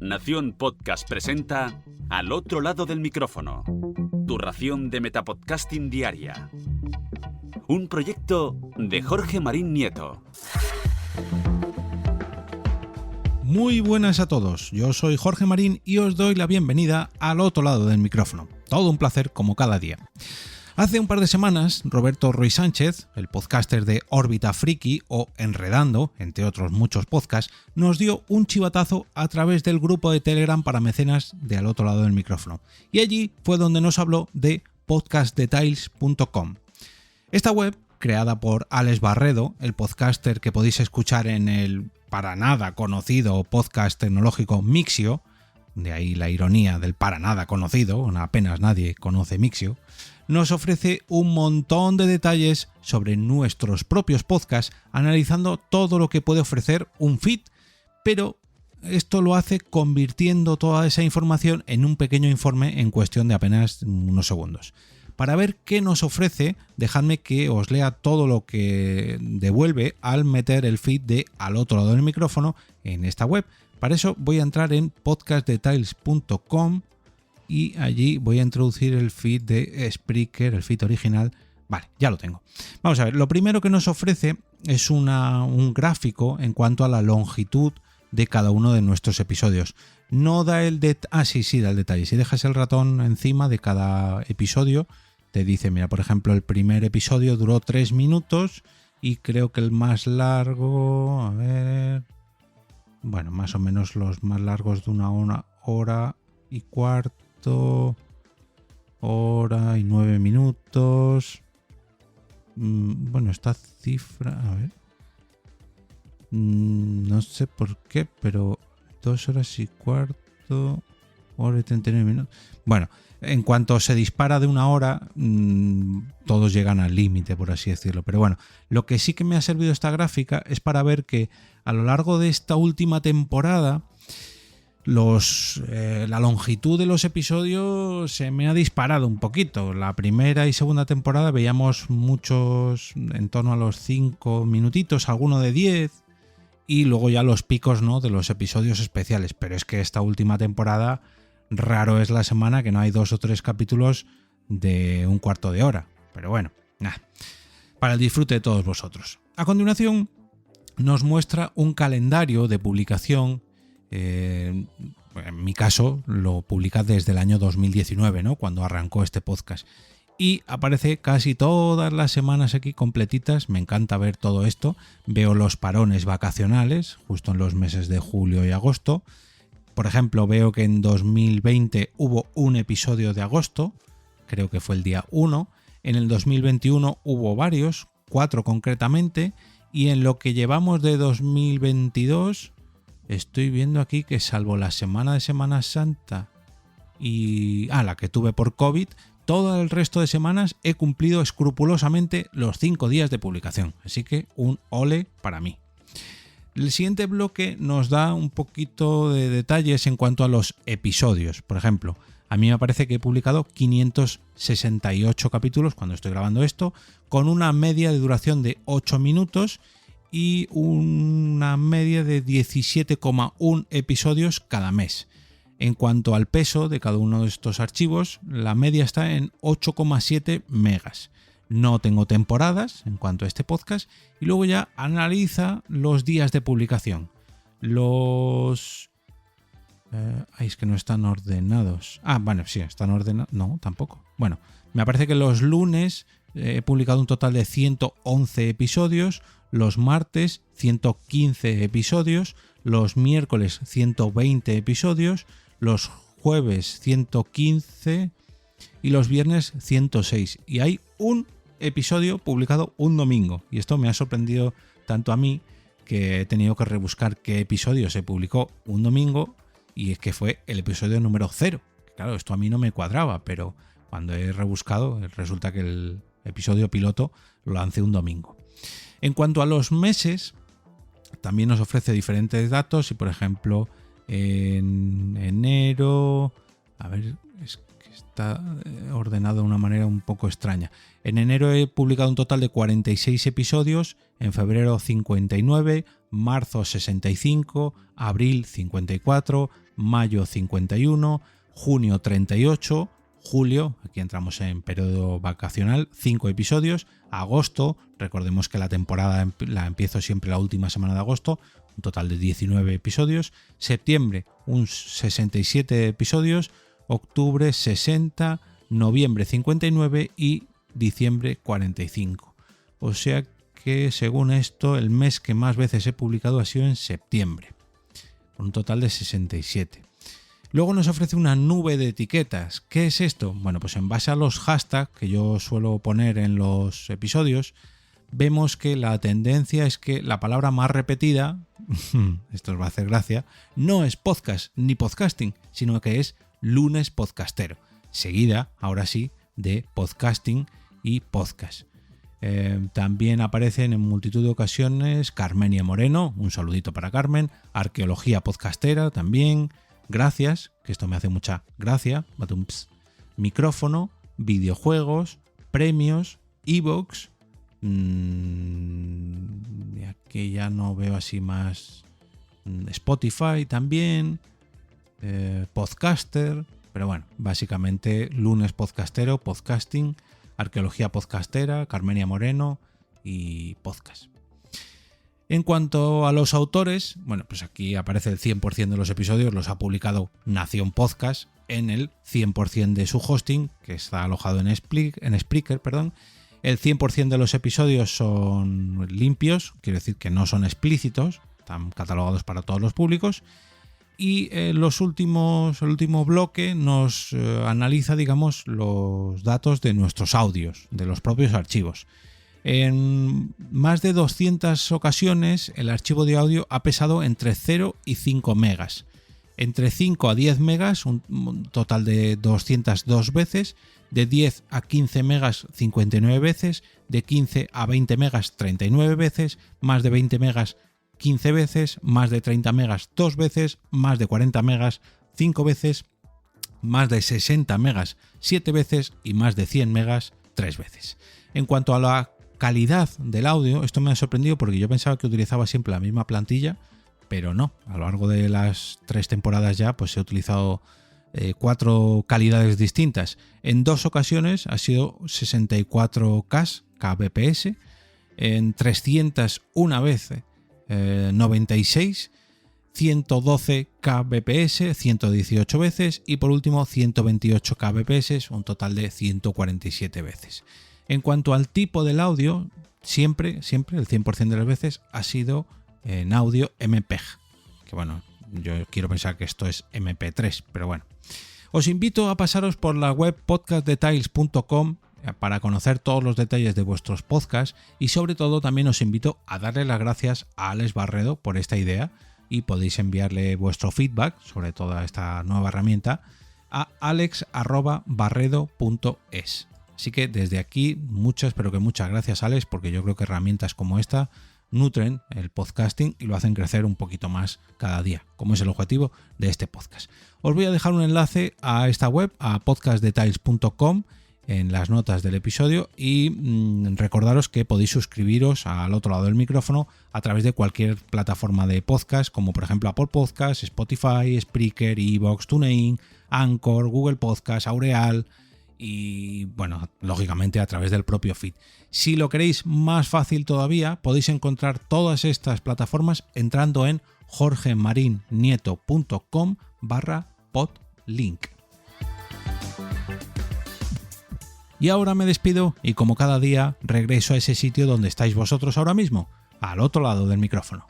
Nación Podcast presenta Al otro lado del micrófono, tu ración de metapodcasting diaria. Un proyecto de Jorge Marín Nieto. Muy buenas a todos, yo soy Jorge Marín y os doy la bienvenida al otro lado del micrófono. Todo un placer como cada día. Hace un par de semanas, Roberto Ruiz Sánchez, el podcaster de Órbita Friki o Enredando, entre otros muchos podcasts, nos dio un chivatazo a través del grupo de Telegram para mecenas de Al otro lado del micrófono. Y allí fue donde nos habló de podcastdetails.com. Esta web, creada por Alex Barredo, el podcaster que podéis escuchar en el para nada conocido podcast tecnológico Mixio, de ahí la ironía del para nada conocido, apenas nadie conoce Mixio, nos ofrece un montón de detalles sobre nuestros propios podcasts, analizando todo lo que puede ofrecer un feed, pero esto lo hace convirtiendo toda esa información en un pequeño informe en cuestión de apenas unos segundos. Para ver qué nos ofrece, dejadme que os lea todo lo que devuelve al meter el feed de Al otro lado del micrófono en esta web. Para eso voy a entrar en podcastdetails.com y allí voy a introducir el feed de Spreaker, el feed original. Vale, ya lo tengo. Vamos a ver, lo primero que nos ofrece es un gráfico en cuanto a la longitud de cada uno de nuestros episodios. No da el detalle. Sí, da el detalle. Si dejas el ratón encima de cada episodio, te dice, mira, por ejemplo, el primer episodio duró 3 minutos y creo que el más largo, a ver, bueno, más o menos los más largos de una hora y cuarto, hora y 9 minutos. Bueno, esta cifra, a ver, no sé por qué, pero 2 horas y cuarto, hora y 39 minutos. Bueno, en cuanto se dispara de una hora, todos llegan al límite, por así decirlo. Pero bueno, lo que sí que me ha servido esta gráfica es para ver que a lo largo de esta última temporada, la longitud de los episodios se me ha disparado un poquito. La primera y segunda temporada veíamos muchos en torno a los 5 minutitos, alguno de 10, y luego ya los picos, ¿no?, de los episodios especiales. Pero es que esta última temporada, raro es la semana que no hay 2 o 3 capítulos de un cuarto de hora. Pero bueno, nada, para el disfrute de todos vosotros. A continuación nos muestra un calendario de publicación. En mi caso lo publica desde el año 2019, ¿no?, cuando arrancó este podcast. Y aparece casi todas las semanas aquí completitas. Me encanta ver todo esto. Veo los parones vacacionales justo en los meses de julio y agosto. Por ejemplo, veo que en 2020 hubo un episodio de agosto, creo que fue el día 1. En el 2021 hubo varios, 4 concretamente. Y en lo que llevamos de 2022, estoy viendo aquí que salvo la semana de Semana Santa y la que tuve por COVID, todo el resto de semanas he cumplido escrupulosamente los 5 días de publicación. Así que un ole para mí. El siguiente bloque nos da un poquito de detalles en cuanto a los episodios. Por ejemplo, a mí me parece que he publicado 568 capítulos cuando estoy grabando esto, con una media de duración de 8 minutos y una media de 17,1 episodios cada mes. En cuanto al peso de cada uno de estos archivos, la media está en 8,7 megas. No tengo temporadas en cuanto a este podcast y luego ya analiza los días de publicación. Es que no están ordenados. Bueno, sí, están ordenados. No, tampoco. Bueno, me parece que los lunes he publicado un total de 111 episodios, los martes 115 episodios, los miércoles 120 episodios, los jueves 115 y los viernes 106. Y hay un episodio publicado un domingo. Y esto me ha sorprendido tanto a mí que he tenido que rebuscar qué episodio se publicó un domingo, y es que fue el episodio número 0. Claro, esto a mí no me cuadraba, pero cuando he rebuscado resulta que el episodio piloto lo lancé un domingo. En cuanto a los meses, también nos ofrece diferentes datos y, por ejemplo, en enero, a ver, es que está ordenado de una manera un poco extraña. En enero he publicado un total de 46 episodios, en febrero 59, marzo 65, abril 54, mayo 51, junio 38, julio, aquí entramos en periodo vacacional, 5 episodios, agosto, recordemos que la temporada la empiezo siempre la última semana de agosto, un total de 19 episodios, septiembre, 67 episodios, octubre 60, noviembre 59 y diciembre 45. O sea que según esto el mes que más veces he publicado ha sido en septiembre, con un total de 67. Luego nos ofrece una nube de etiquetas. ¿Qué es esto? Bueno, pues en base a los hashtags que yo suelo poner en los episodios, vemos que la tendencia es que la palabra más repetida, esto os va a hacer gracia, no es podcast ni podcasting, sino que es lunes podcastero, seguida, ahora sí, de podcasting y podcast. También aparecen en multitud de ocasiones Carmenia Moreno, un saludito para Carmen, Arqueología Podcastera también, gracias, que esto me hace mucha gracia, micrófono, videojuegos, premios, iVoox, aquí ya no veo así más, Spotify también, Podcaster, pero bueno, básicamente lunes podcastero, podcasting, Arqueología Podcastera, Carmenia Moreno y podcast. En cuanto a los autores, bueno, pues aquí aparece el 100% de los episodios, los ha publicado Nación Podcast en el 100% de su hosting, que está alojado en Spreaker, perdón. El 100% de los episodios son limpios, quiere decir que no son explícitos, están catalogados para todos los públicos. Y el último bloque nos analiza, digamos, los datos de nuestros audios, de los propios archivos. En más de 200 ocasiones el archivo de audio ha pesado entre 0 y 5 megas. Entre 5 a 10 megas, un total de 202 veces, de 10 a 15 megas 59 veces, de 15 a 20 megas 39 veces, más de 20 megas 15 veces, más de 30 megas 2 veces, más de 40 megas 5 veces, más de 60 megas 7 veces y más de 100 megas 3 veces. En cuanto a la calidad del audio, esto me ha sorprendido porque yo pensaba que utilizaba siempre la misma plantilla, pero no, a lo largo de las 3 temporadas ya pues he utilizado 4 calidades distintas. En 2 ocasiones ha sido 64 kbps, en 301 veces 96, 112 kbps, 118 veces y por último 128 kbps, un total de 147 veces. En cuanto al tipo del audio, siempre, el 100% de las veces ha sido en audio MPEG, que bueno, yo quiero pensar que esto es MP3, pero bueno. Os invito a pasaros por la web podcastdetails.com para conocer todos los detalles de vuestros podcasts y sobre todo también os invito a darle las gracias a Alex Barredo por esta idea y podéis enviarle vuestro feedback sobre toda esta nueva herramienta a alex@barredo.es. Así que desde aquí muchas gracias, Alex, porque yo creo que herramientas como esta nutren el podcasting y lo hacen crecer un poquito más cada día, como es el objetivo de este podcast. Os voy a dejar un enlace a esta web, a podcastdetails.com, en las notas del episodio y recordaros que podéis suscribiros al otro lado del micrófono a través de cualquier plataforma de podcast, como por ejemplo Apple Podcasts, Spotify, Spreaker, iVoox, TuneIn, Anchor, Google Podcasts, Aureal y, bueno, lógicamente a través del propio feed. Si lo queréis más fácil todavía, podéis encontrar todas estas plataformas entrando en jorgemarinieto.com/podlink. Y ahora me despido y como cada día regreso a ese sitio donde estáis vosotros ahora mismo, al otro lado del micrófono.